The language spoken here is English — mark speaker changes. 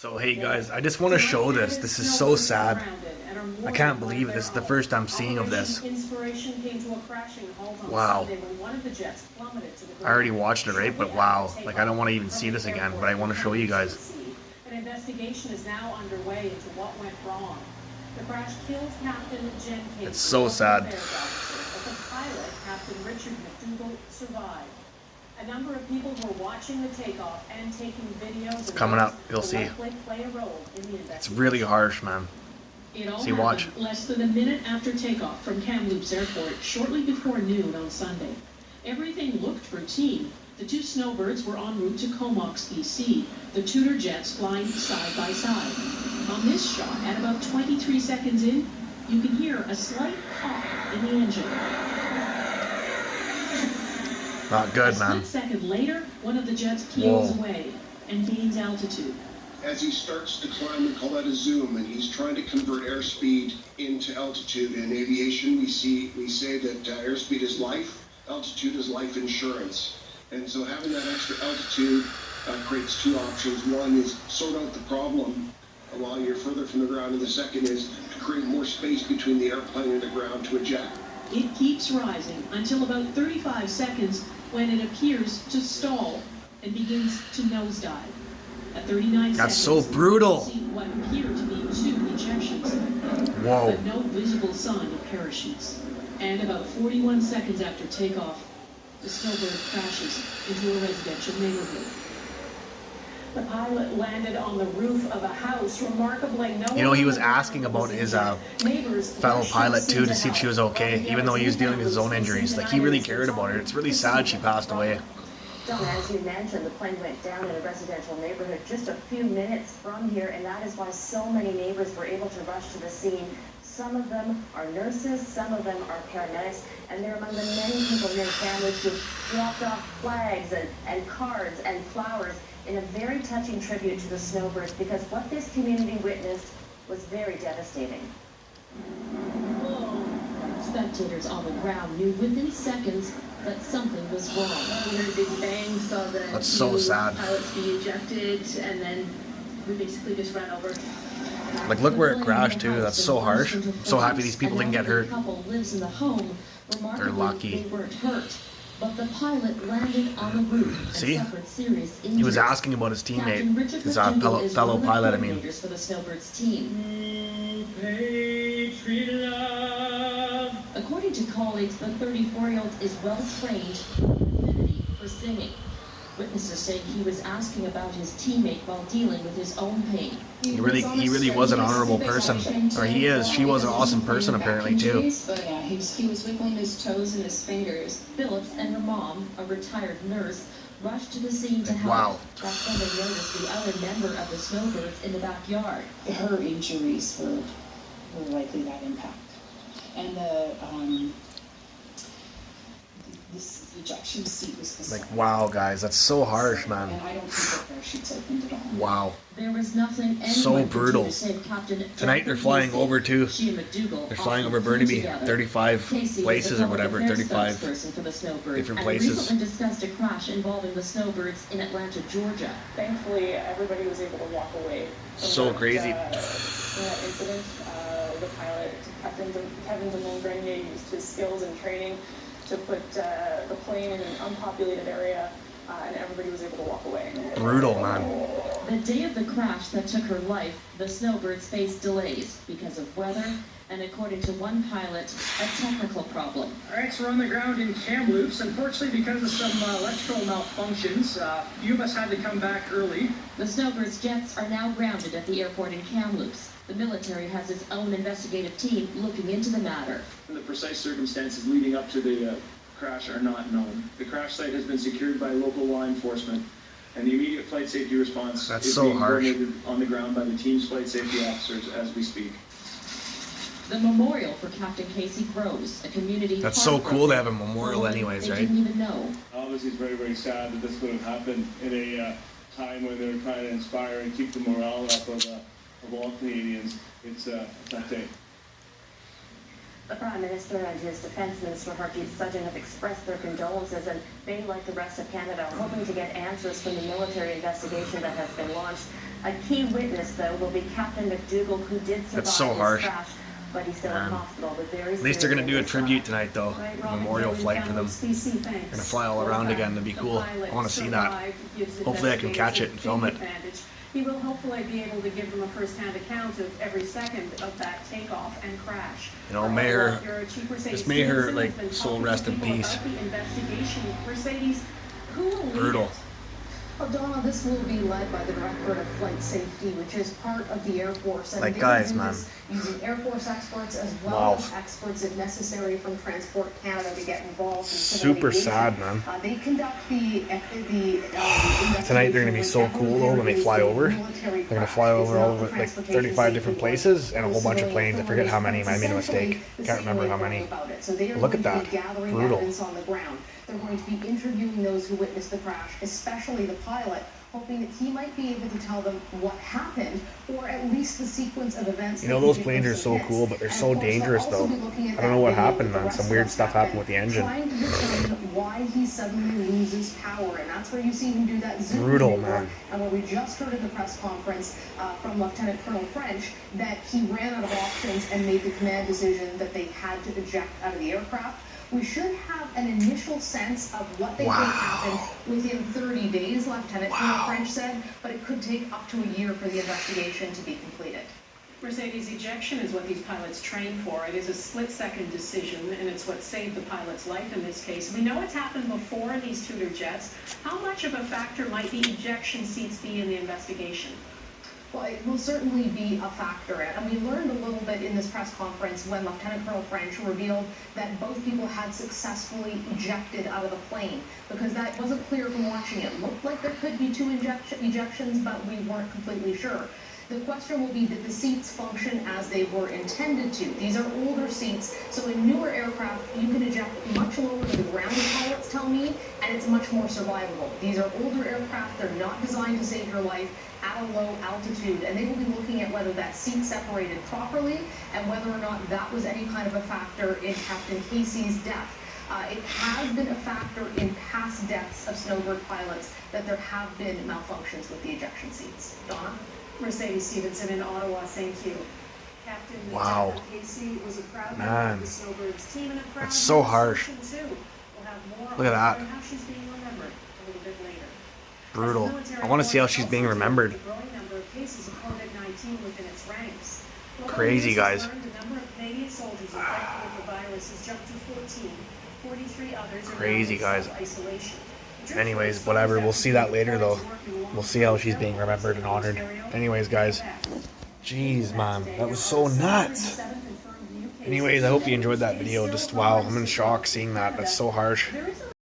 Speaker 1: So hey guys, I just want to show this. This is so sad. I can't believe it. This is the first I'm seeing of this. Wow. I already watched it, right? But wow. Like, I don't want to even see this again, but I want to show you guys.
Speaker 2: An investigation is now underway into what went wrong. The crash killed Captain Jenn Casey.
Speaker 1: It's so sad.
Speaker 2: But the pilot, Captain Richard McDougall, survived. A number of people were watching the takeoff and taking videos.
Speaker 1: It's coming up. You'll see. It's really harsh, man. See, watch.
Speaker 2: Less than a minute after takeoff from Kamloops Airport, shortly before noon on Sunday. Everything looked routine. The two snowbirds were en route to Comox, BC, the Tudor jets flying side by side. On this shot, at about 23 seconds in, you can hear a slight pop in the engine.
Speaker 1: Not good, man.
Speaker 2: A split second later, one of the jets peels away and gains altitude.
Speaker 3: As he starts to climb, we call that a zoom, and he's trying to convert airspeed into altitude. In aviation, we say that airspeed is life, altitude is life insurance. And so having that extra altitude creates two options. One is sort out the problem while you're further from the ground, and the second is to create more space between the airplane and the ground to eject.
Speaker 2: It keeps rising until about 35 seconds when it appears to stall and begins to nosedive. At 39
Speaker 1: That's
Speaker 2: seconds,
Speaker 1: so brutal.
Speaker 2: you see what appear to be two ejections.
Speaker 1: Whoa.
Speaker 2: But no visible sign of parachutes. And about 41 seconds after takeoff, the snowbird crashes into a residential neighborhood. The pilot landed on the roof of a house. Remarkably, no.
Speaker 1: You know, he was asking about his fellow pilot too to see if she was okay, even though he was dealing with his own injuries. Like, he really cared about her. It's really sad she passed away.
Speaker 4: As you mentioned, the plane went down in a residential neighborhood just a few minutes from here, and that is why so many neighbors were able to rush to the scene. Some of them are nurses, some of them are paramedics, and they're among the many people here in Kamloops who dropped off flags and cards and flowers in a very touching tribute to the snowbirds, because what this community witnessed was very devastating.
Speaker 2: Spectators on the ground knew within seconds that something was wrong.
Speaker 5: We heard a big bang, saw the
Speaker 1: That's so sad.
Speaker 5: pilots be ejected, and then we basically just ran over.
Speaker 1: Like, look where it crashed too. That's so harsh. I'm so happy these people didn't get hurt.
Speaker 2: Couple lives in the home.
Speaker 1: They're lucky.
Speaker 2: They weren't hurt, but the pilot landed on the roof.
Speaker 1: See?
Speaker 2: And suffered serious injuries.
Speaker 1: He was asking about his teammate, his fellow pilot, I mean.
Speaker 2: For the Snowbirds team. According to colleagues, the 34-year-old is well trained for singing. Witnesses say he was asking about his teammate while dealing with his own pain.
Speaker 1: He really was an honorable person, or he is. She was an awesome person apparently too.
Speaker 5: But yeah, he was wiggling his toes and his fingers.
Speaker 2: Phillips and her mom, a retired nurse, rushed to the scene to help.
Speaker 1: Wow.
Speaker 2: That's when they noticed the other member of the snowbirds in the backyard.
Speaker 6: Her injuries were likely that impact. And this ejection seat was
Speaker 1: Like, wow, guys, that's so harsh, man.
Speaker 6: And I don't think the parachutes opened at all.
Speaker 1: Wow.
Speaker 2: There was nothing
Speaker 1: So brutal. Tonight they're flying over to, they're flying over Burnaby, 35 places or whatever, 35 different places.
Speaker 2: Recently discussed a crash involving the snowbirds in Atlanta, Georgia.
Speaker 7: Thankfully, everybody was able to walk away from
Speaker 1: So
Speaker 7: that,
Speaker 1: crazy.
Speaker 7: that incident. The pilot, Kevin DeMongrenier, used his skills and training to put the plane in an unpopulated area, and everybody was able to walk away.
Speaker 1: Brutal, man.
Speaker 2: The day of the crash that took her life, the snowbirds faced delays because of weather and, according to one pilot, a technical problem.
Speaker 8: All right, so we're on the ground in Kamloops. Unfortunately, because of some electrical malfunctions, a few of us had to come back early.
Speaker 2: The snowbirds' jets are now grounded at the airport in Kamloops. The military has its own investigative team looking into the matter.
Speaker 9: The precise circumstances leading up to the crash are not known. The crash site has been secured by local law enforcement, and the immediate flight safety response is being coordinated on the ground by the team's flight safety officers as we speak.
Speaker 2: The memorial for Captain Casey grows. A community.
Speaker 1: That's so cool to have a memorial anyways, right?
Speaker 2: They didn't even know.
Speaker 9: Obviously, it's very, very sad that this would have happened in a time when they were trying to inspire and keep the morale up of all Canadians. It's not day.
Speaker 4: The Prime Minister and his Defence Minister, Harjit Sajjan, have expressed their condolences, and they, like the rest of Canada, are hoping to get answers from the military investigation that has been launched. A key witness, though, will be Captain McDougall, who did survive
Speaker 1: That's so
Speaker 4: this
Speaker 1: harsh.
Speaker 4: crash, but he's still in hospital. But very
Speaker 1: At least they're going to do a tribute tonight, though.
Speaker 2: Right,
Speaker 1: A
Speaker 2: Robin
Speaker 1: memorial
Speaker 2: Kelly,
Speaker 1: flight for them.
Speaker 2: Kamloops, BC,
Speaker 1: They're
Speaker 2: thanks.
Speaker 1: going to fly all around again. That'd be cool. I want to see that. Hopefully I can catch it and film it.
Speaker 2: He will hopefully be able to give them a first-hand account of every second of that takeoff and crash.
Speaker 1: You know, may her, just may her, like, soul rest in peace.
Speaker 2: Mercedes, who will lead
Speaker 1: Brutal.
Speaker 2: it?
Speaker 10: Well, Donna, this will be led by the Directorate of Flight Safety, which is part of the Air Force. And
Speaker 1: Like,
Speaker 10: they
Speaker 1: guys,
Speaker 10: do
Speaker 1: man.
Speaker 10: this using Air Force experts as well
Speaker 1: Wow.
Speaker 10: as experts, if necessary, from Transport Canada to get involved in
Speaker 1: Super sad, man.
Speaker 10: They conduct the
Speaker 1: Tonight they're going to be so cool, though, when they fly over. They're going to fly over all over, like, 35 different places and a whole bunch of planes. I forget how many. I made a mistake. Can't remember how many. Look at that. Brutal.
Speaker 10: On the ground. They're going to be interviewing those who witnessed the crash, especially the pilot, hoping that he might be able to tell them what happened, or at least the sequence of events.
Speaker 1: You know, those planes are so cool, but they're so dangerous, though. I don't know what happened, man. Some weird stuff happened with the engine.
Speaker 10: Trying to determine why he suddenly loses power, and that's where you see him do that zoom
Speaker 1: Brutal,
Speaker 10: maneuver.
Speaker 1: man.
Speaker 10: And what we just heard in the press conference from Lieutenant Colonel French, that he ran out of options and made the command decision that they had to eject out of the aircraft. We should have an initial sense of what they think happened within 30 days, Lieutenant Colonel French said, but it could take up to a year for the investigation to be completed.
Speaker 2: Mercedes, ejection is what these pilots train for. It is a split-second decision, and it's what saved the pilot's life in this case. We know it's happened before in these Tudor jets. How much of a factor might the ejection seats be in the investigation?
Speaker 10: Well, it will certainly be a factor, and we learned a little bit in this press conference when Lieutenant Colonel French revealed that both people had successfully ejected out of the plane, because that wasn't clear from watching it. It looked like there could be two ejections, but we weren't completely sure. The question will be, did the seats function as they were intended to? These are older seats, so in newer aircraft, you can eject much lower to the ground, the pilots tell me, and it's much more survivable. These are older aircraft, they're not designed to save your life at a low altitude, and they will be looking at whether that seat separated properly and whether or not that was any kind of a factor in Captain Casey's death. It has been a factor in past deaths of snowbird pilots that there have been malfunctions with the ejection seats. Donna?
Speaker 2: Mercedes Stevenson in Ottawa, thank you. Captain
Speaker 1: Wow.
Speaker 2: Jenn Casey was a proud
Speaker 1: Man.
Speaker 2: member of the Snowbirds team and a proud
Speaker 1: That's so harsh.
Speaker 2: too. We'll have more
Speaker 1: Look at
Speaker 2: on
Speaker 1: that.
Speaker 2: how she's being remembered a little bit later.
Speaker 1: Brutal. I want to see how she's being remembered.
Speaker 2: The growing number of cases of COVID-19 within its ranks.
Speaker 1: Crazy, guys.
Speaker 2: The number of Canadian soldiers infected with the virus has jumped to 14. 43 others are
Speaker 1: Crazy,
Speaker 2: now in
Speaker 1: guys.
Speaker 2: isolation.
Speaker 1: Anyways, whatever. We'll see that later, though. We'll see how she's being remembered and honored. Anyways, guys. Jeez, man. That was so nuts. Anyways, I hope you enjoyed that video. Just, wow, I'm in shock seeing that. That's so harsh.